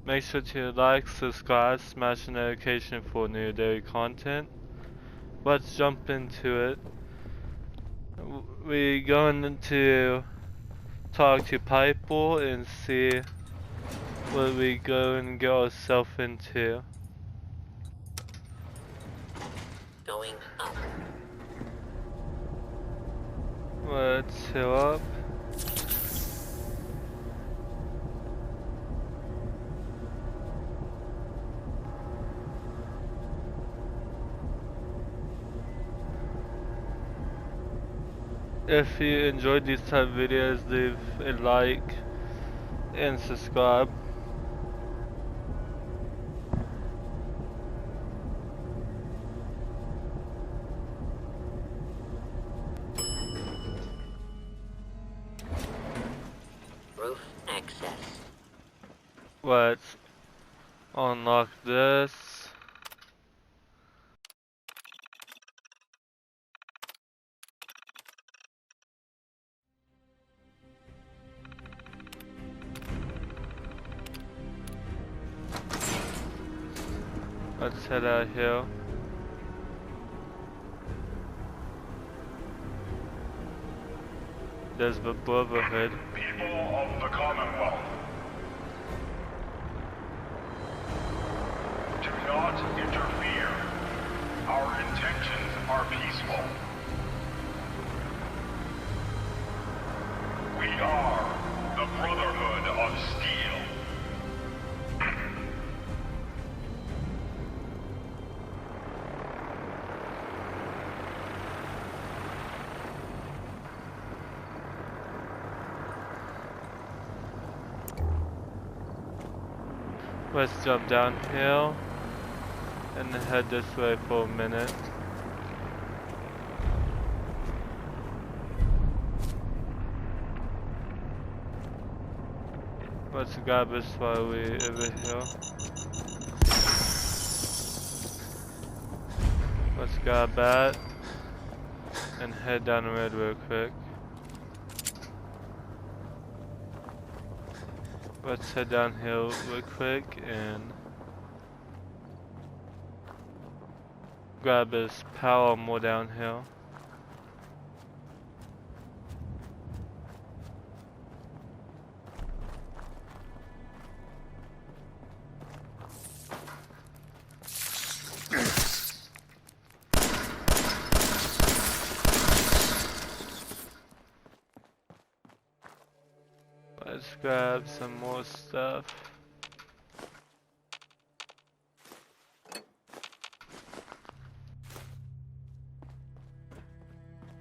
Make sure to like, subscribe, smash the notification for new daily content. Let's jump into it. We're going to talk to Piper and see what we go and get ourselves into. Going up. Let's heal up. If you enjoyed these type of videos, leave a like and subscribe. Roof access. Let's unlock this. Let's head out here. There's the Brotherhood. People of the Commonwealth, do not interfere. Our intentions are peaceful. We are the Brotherhood of Steel. Let's jump downhill and head this way for a minute. Let's grab this while we over here. Let's grab that and head down the road real quick. Let's head downhill real quick and grab this power more downhill. Let's grab some more stuff.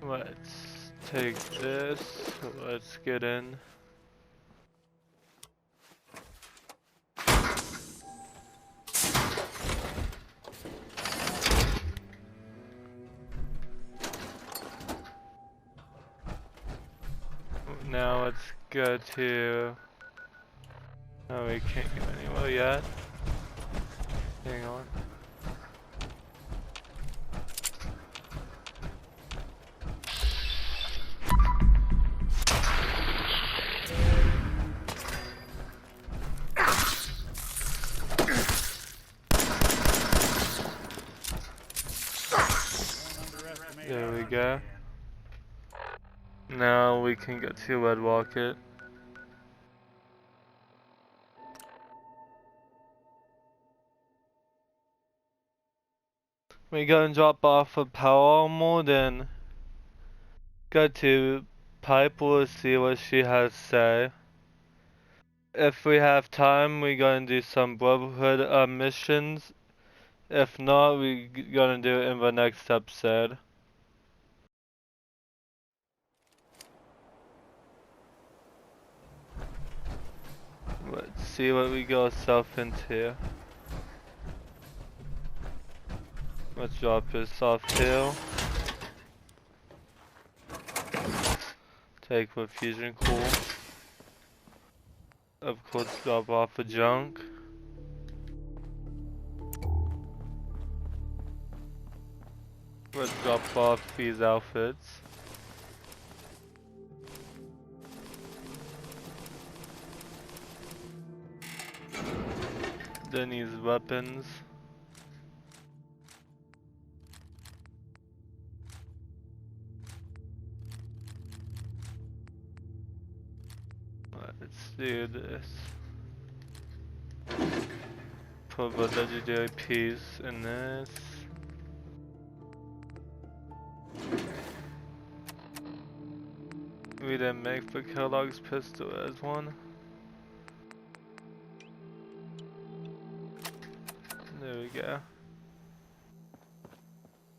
Let's take this. Let's get in. Now let's go to... Oh, we can't go anywhere yet. Hang on. There we go. Now we can get to Red Rocket. We go and drop off a power armor, then go to Piper to see what she has to say. If we have time, we gonna do some Brotherhood missions. If not, we gonna do it in the next episode. Let's see what we got ourselves into. Let's drop this off here. Take the fusion core. Of course, drop off the junk. Let's drop off these outfits. Then use weapons. Let's do this. Put a legendary piece in this. We didn't make the Kellogg's pistol as one. There we go.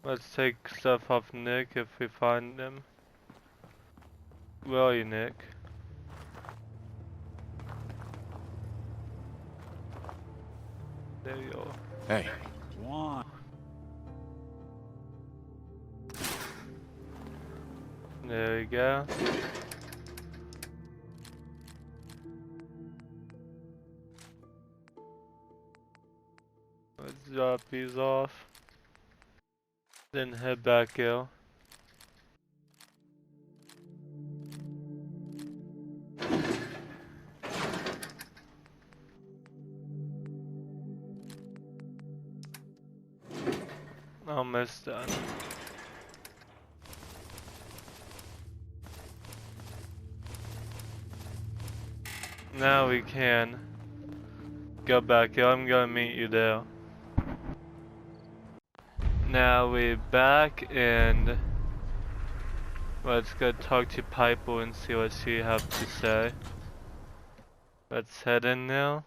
Let's take stuff off Nick if we find him. Where are you, Nick? There you go. Hey. One. There we go. Let's drop these off. Then head back out. Almost done. Now we can go back here. I'm gonna meet you there. Now we're back and let's go talk to Piper and see what she has to say. Let's head in now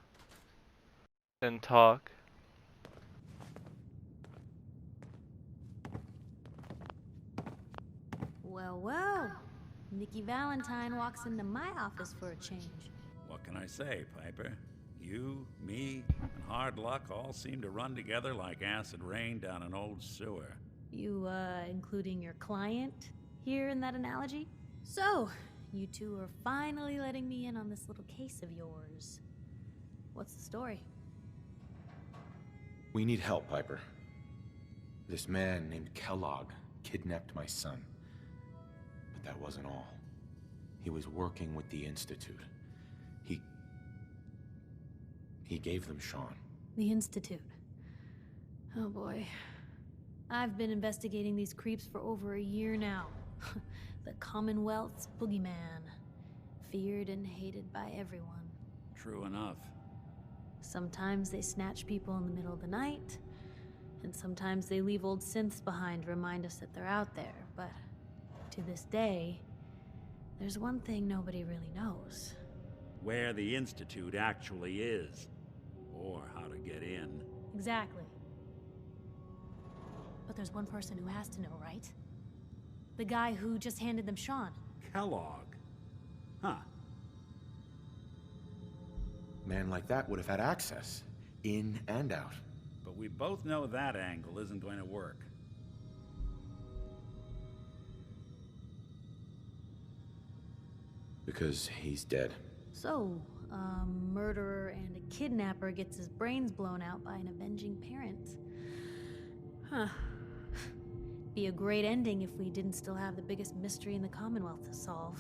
and talk. Well, well. Nikki Valentine walks into my office for a change. What can I say, Piper? You, me, and hard luck all seem to run together like acid rain down an old sewer. You, including your client here in that analogy? So, you two are finally letting me in on this little case of yours. What's the story? We need help, Piper. This man named Kellogg kidnapped my son. But that wasn't all. He was working with the Institute. He gave them Sean. The Institute. Oh boy. I've been investigating these creeps for over a year now. The Commonwealth's boogeyman. Feared and hated by everyone. True enough. Sometimes they snatch people in the middle of the night, and sometimes they leave old synths behind to remind us that they're out there, but to this day, there's one thing nobody really knows. Where the Institute actually is. Or how to get in. Exactly. But there's one person who has to know, right? The guy who just handed them Sean. Kellogg. Huh. Man like that would have had access, in and out. But we both know that angle isn't going to work. Because he's dead. So, a murderer and a kidnapper gets his brains blown out by an avenging parent. Huh. Be a great ending if we didn't still have the biggest mystery in the Commonwealth to solve.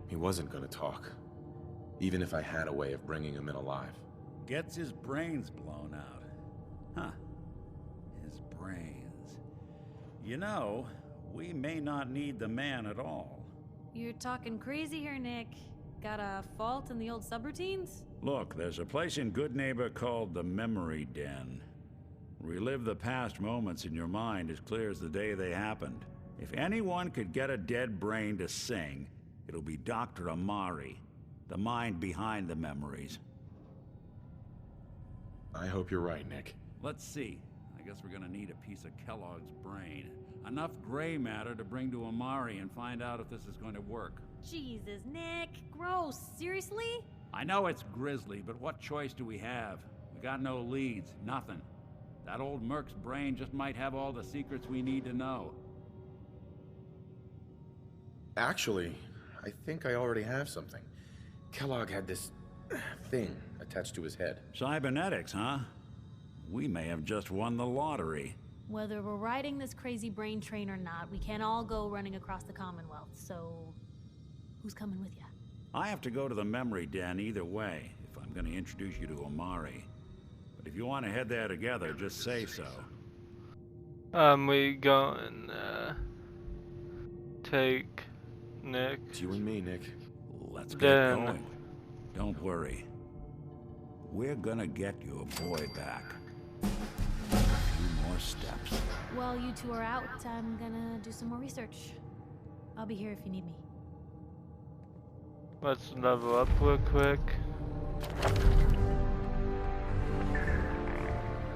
He wasn't gonna talk. Even if I had a way of bringing him in alive. Gets his brains blown out. Huh. His brains. You know, we may not need the man at all. You're talking crazy here, Nick. Got a fault in the old subroutines? Look, there's a place in Good Neighbor called the Memory Den. Relive the past moments in your mind as clear as the day they happened. If anyone could get a dead brain to sing, it'll be Dr. Amari, the mind behind the memories. I hope you're right, Nick. Let's see. I guess we're gonna need a piece of Kellogg's brain. Enough gray matter to bring to Amari and find out if this is going to work. Jesus, Nick. Gross. Seriously? I know it's grisly, but what choice do we have? We got no leads, nothing. That old Merc's brain just might have all the secrets we need to know. Actually, I think I already have something. Kellogg had this thing attached to his head. Cybernetics, huh? We may have just won the lottery. Whether we're riding this crazy brain train or not, we can't all go running across the Commonwealth, so... who's coming with you? I have to go to the memory den either way if I'm going to introduce you to Amari. But if you want to head there together, just say so. We going, take Nick. It's you and me, Nick. Let's get Then- going. Don't worry. We're gonna get your boy back. A few more steps. While you two are out, I'm gonna do some more research. I'll be here if you need me. Let's level up real quick.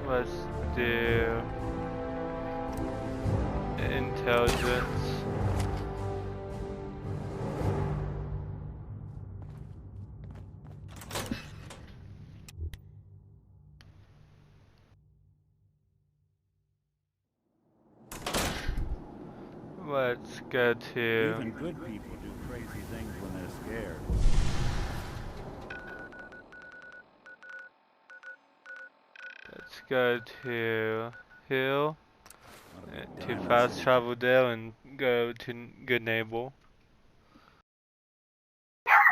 Let's do intelligence. Let's go to Even good people do crazy things when they're scared. let's go to Hill. What have we To done? fast travel there and go to Good Neighbor.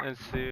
Let's see.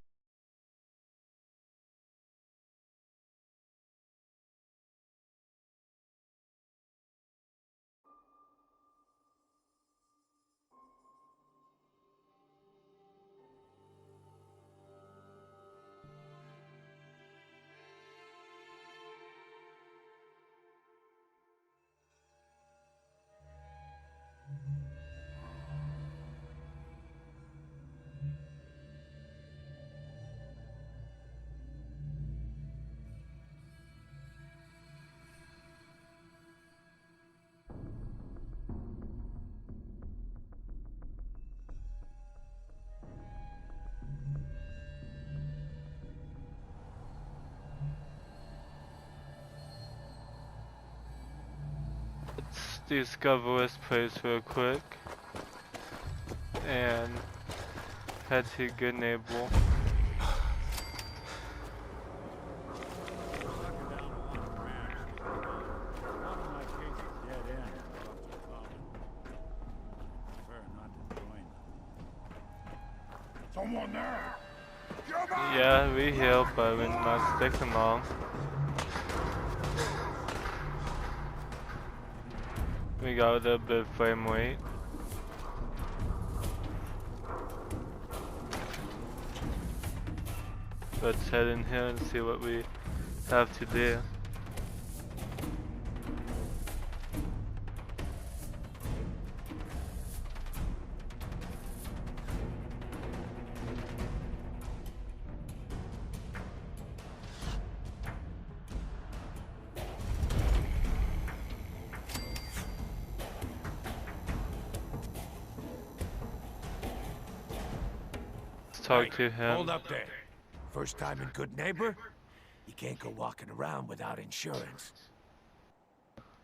Let's discover this place real quick and head to Good Neighbor. Someone there! Yeah, we heal, but we're not sticking long. We got a little bit of frame rate. Let's head in here and see what we have to do. Let's talk to him. Hold up there. First time in Good Neighbor? You can't go walking around without insurance.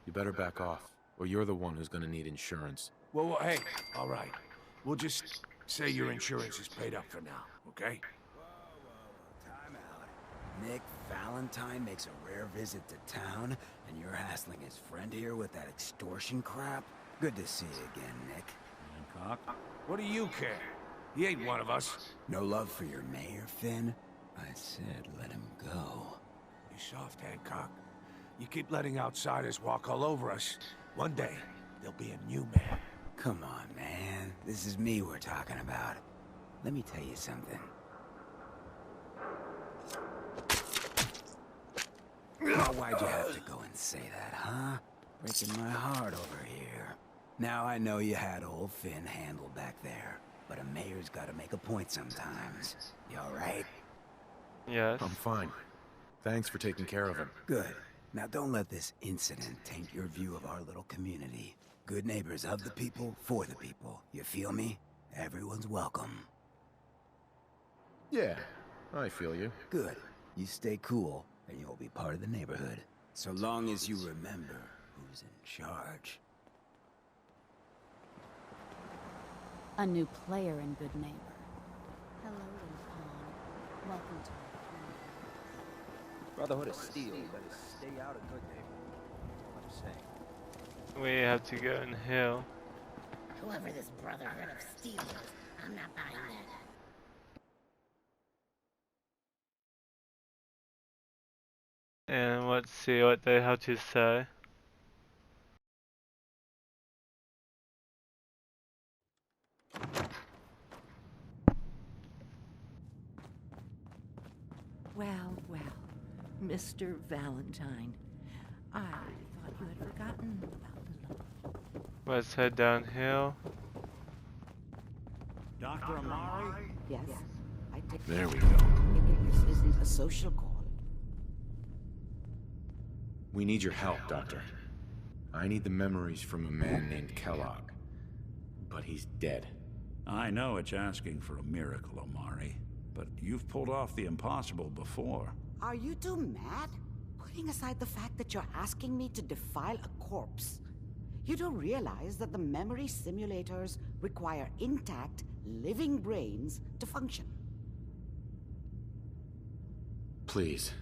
You better back off, or you're the one who's gonna need insurance. Well, hey, all right. We'll just say your insurance is paid up for now, okay? Time out. Nick Valentine makes a rare visit to town, and you're hassling his friend here with that extortion crap? Good to see you again, Nick. Hancock? What do you care? He ain't one of us. No love for your mayor, Finn? I said let him go. You soft, Hancock. You keep letting outsiders walk all over us. One day, there'll be a new man. Come on, man. This is me we're talking about. Let me tell you something. Now, why'd you have to go and say that, huh? Breaking my heart over here. Now I know you had old Finn handled back there, but a mayor's gotta make a point sometimes. You alright? Yes. I'm fine. Thanks for taking care of him. Good. Now don't let this incident taint your view of our little community. Good neighbors of the people, for the people. You feel me? Everyone's welcome. Yeah, I feel you. Good. You stay cool, and you'll be part of the neighborhood. So long as you remember who's in charge. A new player in Good Neighbor. Hello, Pawn. Welcome to our community. Brotherhood of Steel better stay out of Good Neighbor. What you say? We have to go in Hill. Whoever this Brotherhood of Steel is, I'm not buying that. And let's see what they have to say. Well, well, Mr. Valentine, I thought you had forgotten about the... Let's head downhill. Dr. Amari? Yes, I take... There we go. This isn't a social call. We need your help, Doctor. I need the memories from a man named Kellogg. But he's dead. I know it's asking for a miracle, Amari, but you've pulled off the impossible before. Are you two mad? Putting aside the fact that you're asking me to defile a corpse, you don't realize that the memory simulators require intact, living brains to function. Please.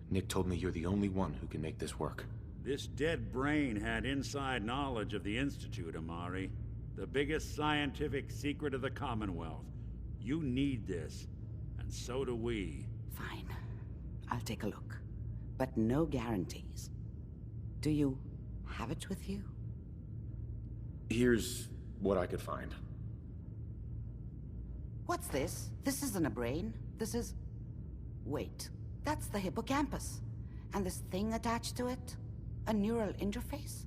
Nick told me you're the only one who can make this work. This dead brain had inside knowledge of the Institute, Amari. The biggest scientific secret of the Commonwealth. You need this, and so do we. Fine. I'll take a look. But no guarantees. Do you have it with you? Here's what I could find. What's this? This isn't a brain. This is... Wait. That's the hippocampus. And this thing attached to it? A neural interface?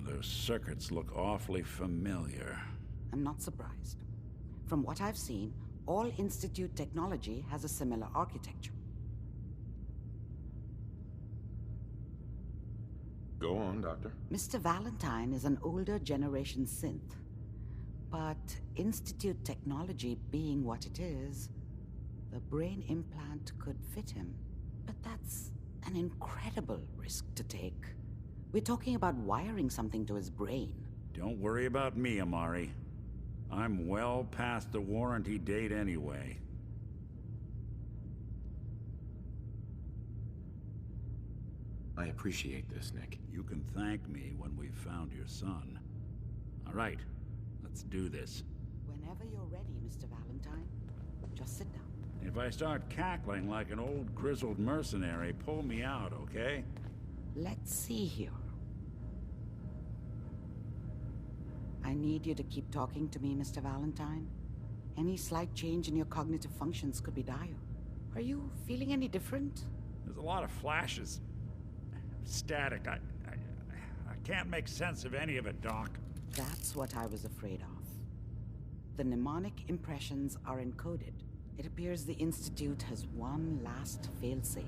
Those circuits look awfully familiar. I'm not surprised. From what I've seen, all Institute technology has a similar architecture. Go on, Doctor. Mr. Valentine is an older generation synth. But Institute technology being what it is, the brain implant could fit him. But that's an incredible risk to take. We're talking about wiring something to his brain. Don't worry about me, Amari. I'm well past the warranty date anyway. I appreciate this, Nick. You can thank me when we've found your son. All right, let's do this. Whenever you're ready, Mr. Valentine, just sit down. If I start cackling like an old grizzled mercenary, pull me out, okay? Let's see here. I need you to keep talking to me, Mr. Valentine. Any slight change in your cognitive functions could be dire. Are you feeling any different? There's a lot of flashes. Static. I can't make sense of any of it, Doc. That's what I was afraid of. The mnemonic impressions are encoded. It appears the Institute has one last failsafe.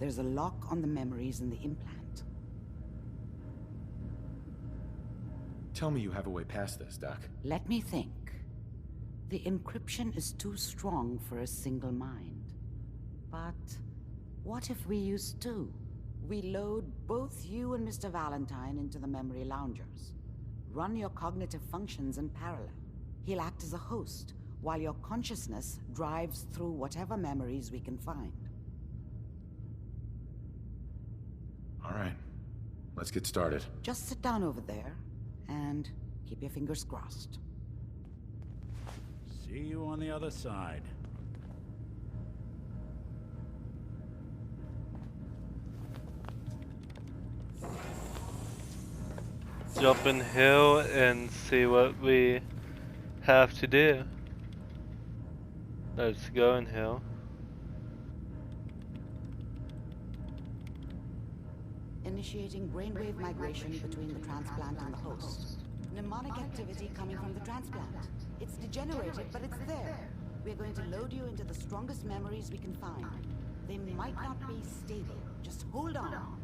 There's a lock on the memories in the implant. Tell me you have a way past this, Doc. Let me think. The encryption is too strong for a single mind. But what if we use two? We load both you and Mr. Valentine into the memory loungers. Run your cognitive functions in parallel. He'll act as a host, while your consciousness drives through whatever memories we can find. All right. Let's get started. Just sit down over there, and keep your fingers crossed. See you on the other side. Jump in hill and see what we have to do. Let's go in hill. Initiating brainwave migration between the transplant and the host. Mnemonic activity coming from the transplant. It's degenerated, but it's there. We're going to load you into the strongest memories we can find. They might not be stable. Just hold on.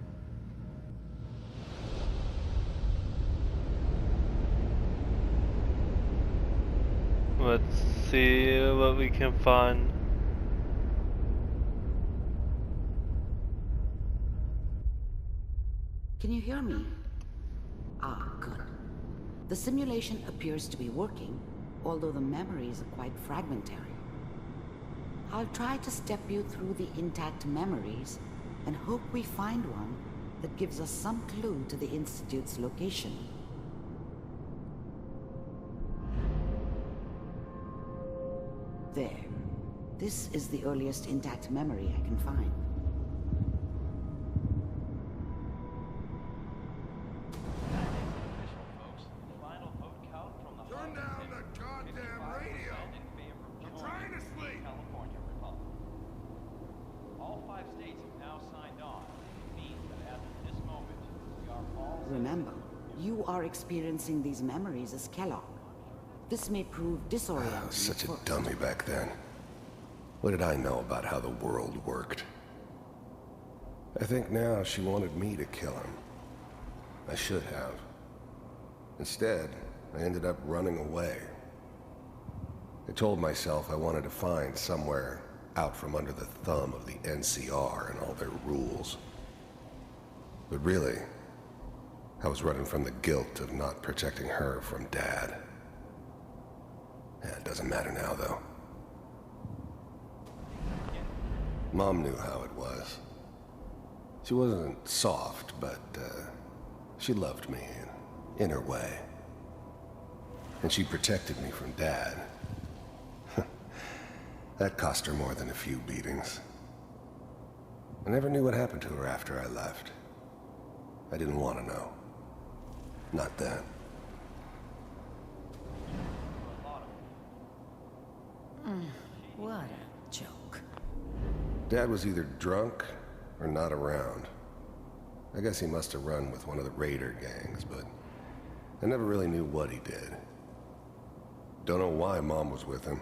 Let's see what we can find. Can you hear me? Ah, good. The simulation appears to be working, although the memories are quite fragmentary. I'll try to step you through the intact memories and hope we find one that gives us some clue to the Institute's location. There. This is the earliest intact memory I can find. You are experiencing these memories as Kellogg. This may prove disorienting. I was such a first. dummy back then. What did I know about how the world worked? I think now she wanted me to kill him. I should have. Instead, I ended up running away. I told myself I wanted to find somewhere out from under the thumb of the NCR and all their rules. But really, I was running from the guilt of not protecting her from Dad. Yeah, it doesn't matter now, though. Mom knew how it was. She wasn't soft, but she loved me in her way. And she protected me from Dad. That cost her more than a few beatings. I never knew what happened to her after I left. I didn't want to know. Not then. What a joke. Dad was either drunk or not around. I guess he must have run with one of the raider gangs, but I never really knew what he did. Don't know why Mom was with him.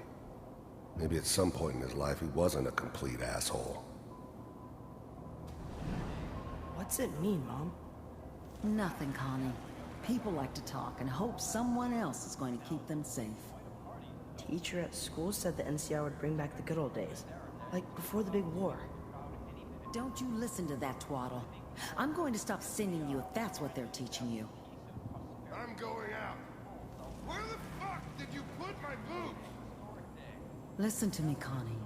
Maybe at some point in his life he wasn't a complete asshole. What's it mean, Mom? Nothing, Connie. People like to talk and hope someone else is going to keep them safe. Teacher at school said the NCR would bring back the good old days. Like before the big war. Don't you listen to that twaddle. I'm going to stop sending you if that's what they're teaching you. I'm going out. Where the fuck did you put my boots? Listen to me, Connie.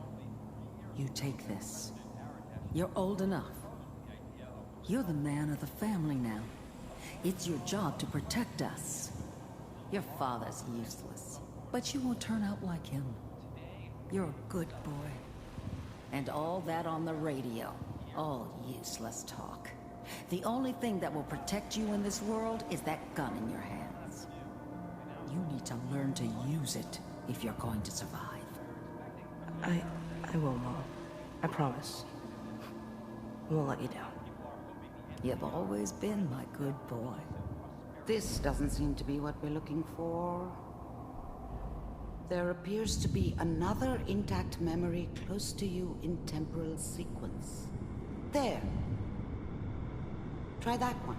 You take this. You're old enough. You're the man of the family now. It's your job to protect us. Your father's useless, but you won't turn out like him. You're a good boy. And all that on the radio, all useless talk. The only thing that will protect you in this world is that gun in your hands. You need to learn to use it if you're going to survive. I will, Mom. I promise. I won't let you down. You've always been my good boy. This doesn't seem to be what we're looking for. There appears to be another intact memory close to you in temporal sequence. There. Try that one.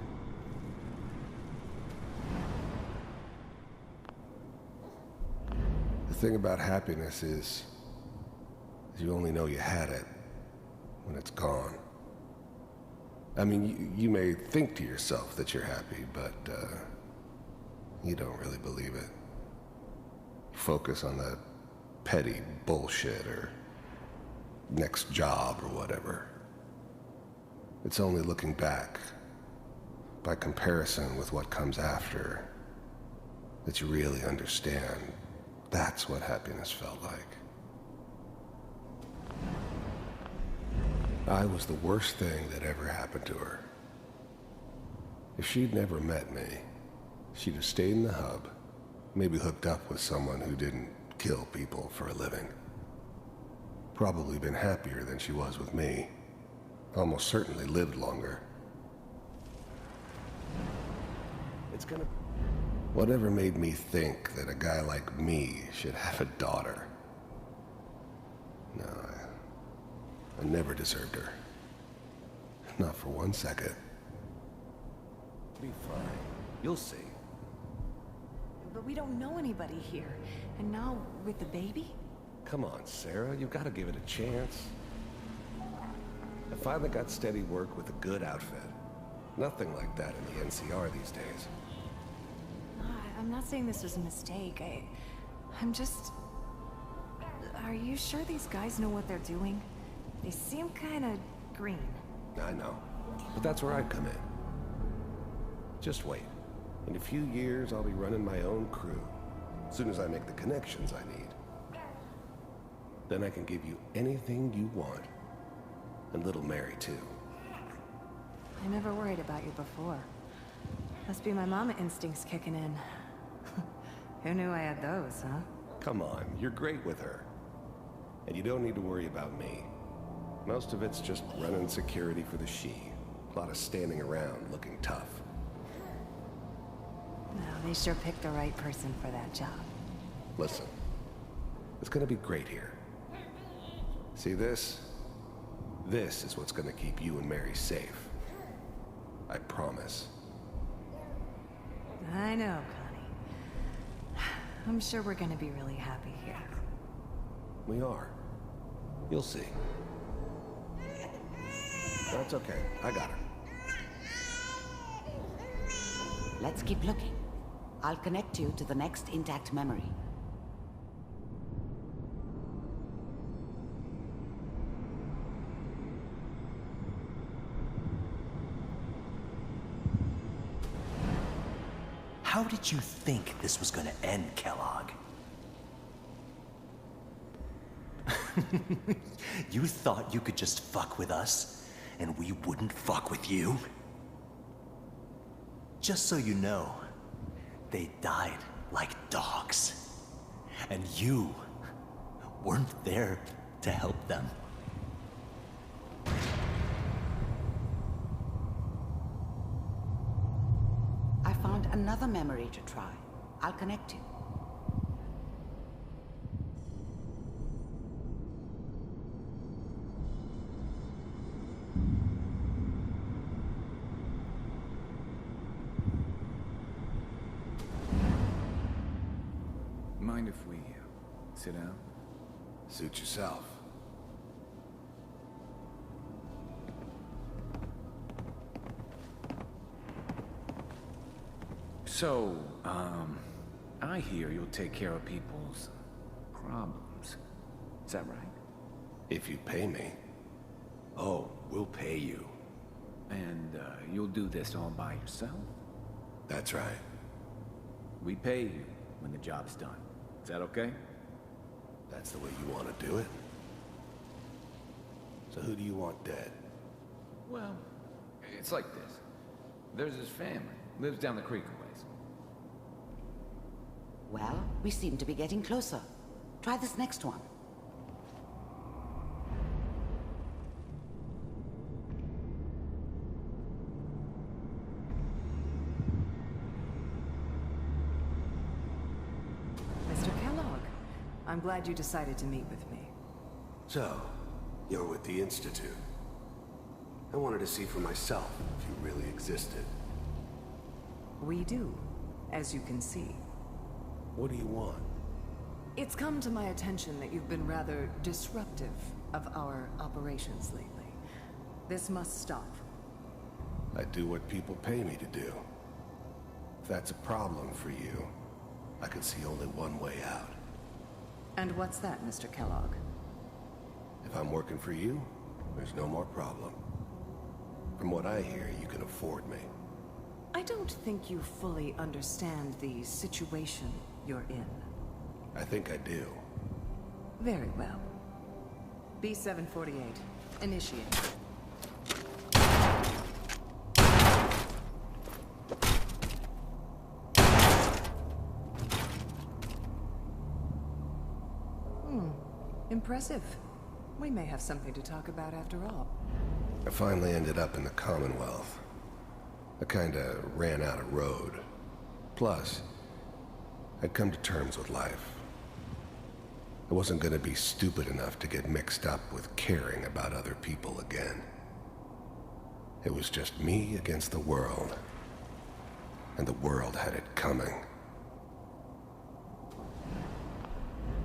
The thing about happiness is you only know you had it when it's gone. I mean, you may think to yourself that you're happy, but you don't really believe it. You focus on that petty bullshit or next job or whatever. It's only looking back, by comparison with what comes after, that you really understand that's what happiness felt like. I was the worst thing that ever happened to her. If she'd never met me, she'd have stayed in the hub, maybe hooked up with someone who didn't kill people for a living. Probably been happier than she was with me. Almost certainly lived longer. It's gonna... Whatever made me think that a guy like me should have a daughter? No, I never deserved her. Not for 1 second. Be fine. You'll see. But we don't know anybody here. And now, with the baby? Come on, Sarah, you've got to give it a chance. I finally got steady work with a good outfit. Nothing like that in the NCR these days. I'm not saying this was a mistake. I'm just... Are you sure these guys know what they're doing? They seem kinda green. I know. But that's where I come in. Just wait. In a few years, I'll be running my own crew. As soon as I make the connections I need. Then I can give you anything you want. And little Mary, too. I never worried about you before. Must be my mama instincts kicking in. Who knew I had those, huh? Come on, you're great with her. And you don't need to worry about me. Most of it's just running security for the she. A lot of standing around looking tough. They sure picked the right person for that job. Listen, it's gonna be great here. See this? This is what's gonna keep you and Mary safe. I promise. I know, Connie. I'm sure we're gonna be really happy here. We are. You'll see. That's okay. I got her. Let's keep looking. I'll connect you to the next intact memory. How did you think this was gonna end, Kellogg? You thought you could just fuck with us, and we wouldn't fuck with you? Just so you know, they died like dogs. And you weren't there to help them. I found another memory to try. I'll connect you. Mind if we sit down? Suit yourself. So, I hear you'll take care of people's problems. Is that right? If you pay me. Oh, we'll pay you. And, you'll do this all by yourself? That's right. We pay you when the job's done. Is that okay? That's the way you want to do it. So who do you want dead? Well, it's like this. There's his family. Lives down the creek a ways. Well, we seem to be getting closer. Try this next one. Mr. Kellogg, I'm glad you decided to meet with me. So, you're with the Institute. I wanted to see for myself if you really existed. We do, as you can see. What do you want? It's come to my attention that you've been rather disruptive of our operations lately. This must stop. I do what people pay me to do. If that's a problem for you, I can see only one way out. And what's that, Mr. Kellogg? If I'm working for you, there's no more problem. From what I hear, you can afford me. I don't think you fully understand the situation you're in. I think I do. Very well. B-748, initiate. Impressive. We may have something to talk about after all. I finally ended up in the Commonwealth. I kinda ran out of road. Plus, I'd come to terms with life. I wasn't gonna be stupid enough to get mixed up with caring about other people again. It was just me against the world. And the world had it coming.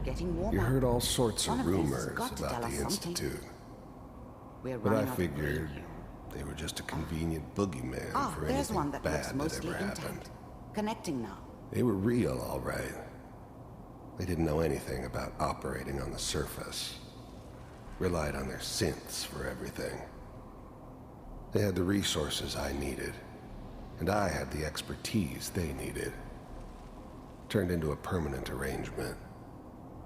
Getting warmer. You heard all sorts One of these has rumors got to about tell the us something. Institute. We're But I running out of figured they were just a convenient boogeyman for there's anything one that looks bad that mostly ever intact. happened. Connecting now. They were real, all right. They didn't know anything about operating on the surface. Relied on their synths for everything. They had the resources I needed, and I had the expertise they needed. Turned into a permanent arrangement.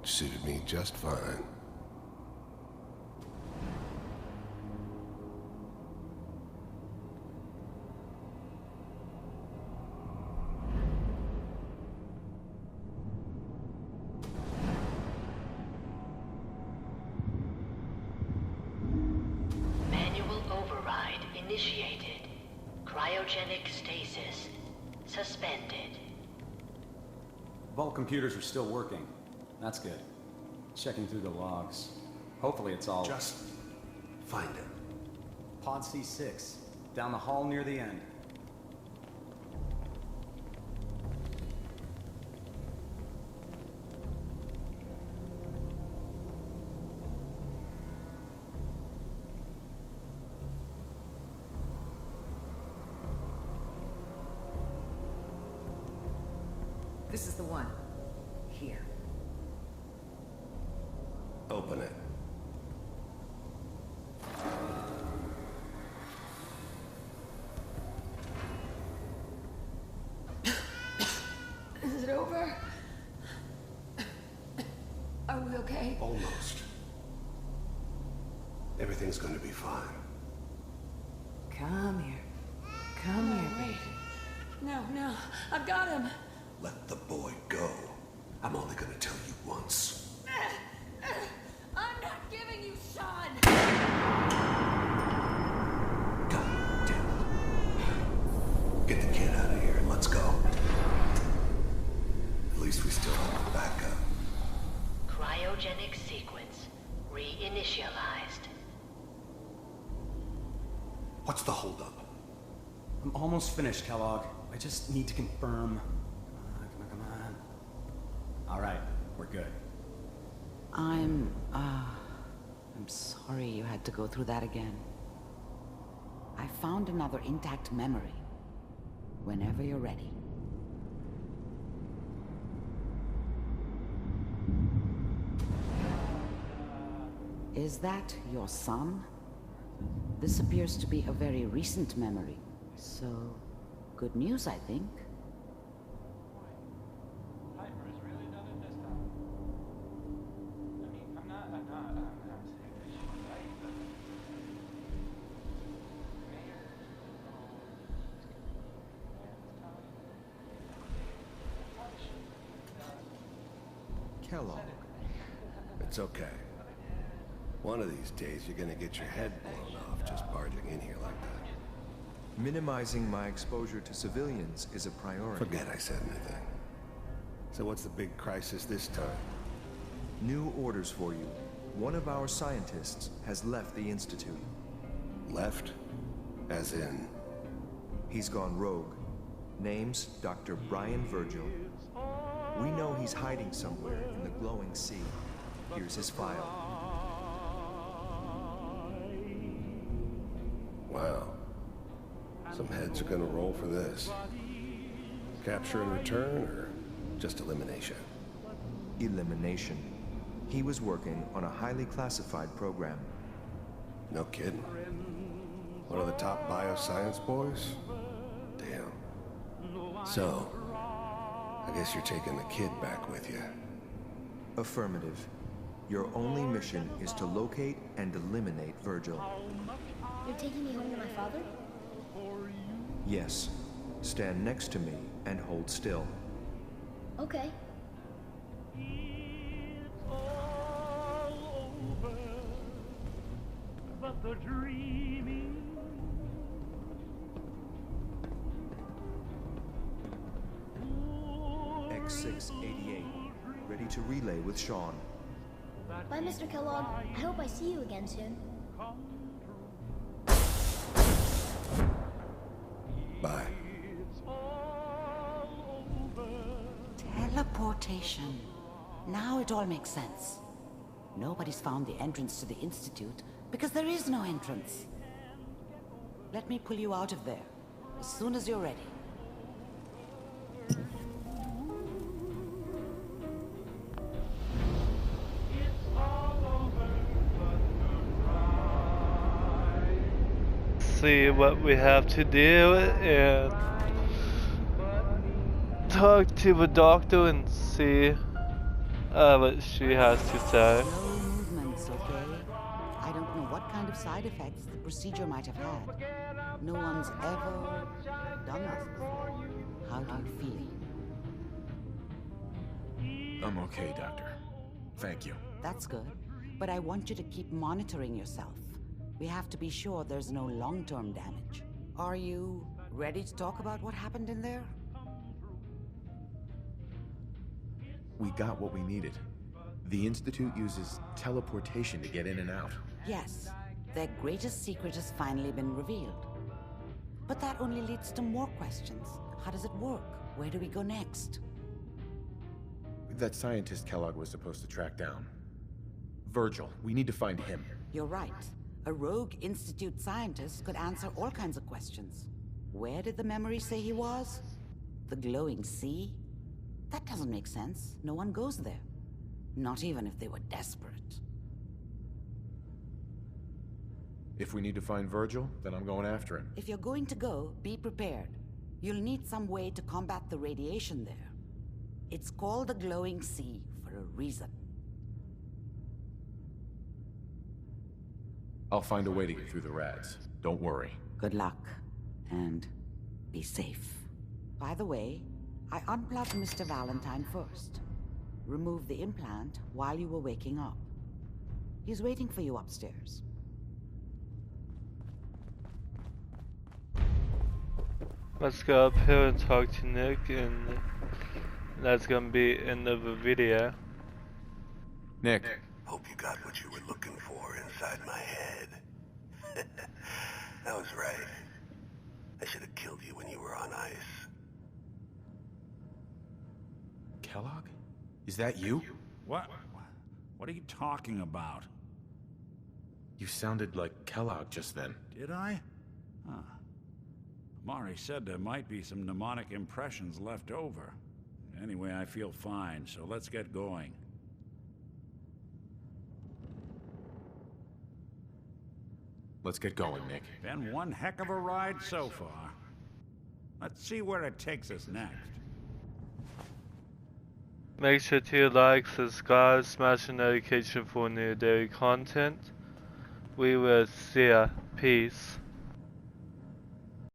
Suited me just fine. Manual override initiated. Cryogenic stasis suspended. Vault computers are still working. That's good. Checking through the logs. Hopefully it's all... Just find it. Pod C6. Down the hall near the end. This is the one. Here. Open it. Is it over? Are we okay? Almost. Everything's gonna be fine. Come here. Come here, baby. No, I've got him. Let the boy go. I'm only gonna tell you once. I'm not giving you Sean! God damn it. Get the kid out of here and let's go. At least we still have a backup. Cryogenic sequence reinitialized. What's the holdup? I'm almost finished, Kellogg. I just need to confirm. Come on. All right, we're good. I'm sorry you had to go through that again. I found another intact memory. Whenever you're ready. Is that your son? This appears to be a very recent memory. So, good news, I think. Kellogg. It's okay. One of these days, you're gonna get your head blown off just barging in here like that. Minimizing my exposure to civilians is a priority. Forget I said anything. So what's the big crisis this time? New orders for you. One of our scientists has left the Institute. Left? As in? He's gone rogue. Name's Dr. Brian Virgil. We know he's hiding somewhere in the glowing sea. Here's his file. Wow. Some heads are gonna roll for this. Capture and return, or just elimination? Elimination. He was working on a highly classified program. No kidding. One of the top bioscience boys? Damn. So, I guess you're taking the kid back with you. Affirmative. Your only mission is to locate and eliminate Virgil. You're taking me home to my father? Yes. Stand next to me and hold still. Okay. But the dreaming. X688. Ready to relay with Sean. Bye, Mr. Kellogg. I hope I see you again soon. Bye. Teleportation. Now it all makes sense. Nobody's found the entrance to the Institute because there is no entrance. Let me pull you out of there as soon as you're ready. See what we have to do and talk to the doctor and see what she has to say. No movements, okay? I don't know what kind of side effects the procedure might have had. No one's ever done this before. How do you feel? I'm okay, Doctor. Thank you. That's good. But I want you to keep monitoring yourself. We have to be sure there's no long-term damage. Are you ready to talk about what happened in there? we got what we needed. The Institute uses teleportation to get in and out. Yes, their greatest secret has finally been revealed. But that only leads to more questions. How does it work? Where do we go next? That scientist Kellogg was supposed to track down. Virgil, we need to find him. You're right. A rogue Institute scientist could answer all kinds of questions. Where did the memory say he was? The glowing sea? That doesn't make sense. No one goes there. Not even if they were desperate. If we need to find Virgil, then I'm going after him. If you're going to go, be prepared. You'll need some way to combat the radiation there. It's called the glowing sea for a reason. I'll find a way to get through the rads. Don't worry. Good luck. And be safe. By the way, I unplugged Mr. Valentine first. Removed the implant while you were waking up. He's waiting for you upstairs. Let's go up here and talk to Nick, and that's gonna be end of the video. Nick. Hope you got what you were looking for inside my head. That was right. I should have killed you when you were on ice. Kellogg? Is that you? What? What are you talking about? You sounded like Kellogg just then. Did I? Huh. Mari said there might be some mnemonic impressions left over. Anyway, I feel fine, so let's get going. Let's get going, Nick. Been one heck of a ride so far. Let's see where it takes us next. Make sure to like, subscribe, smash the notification for new daily content. We will see ya. Peace.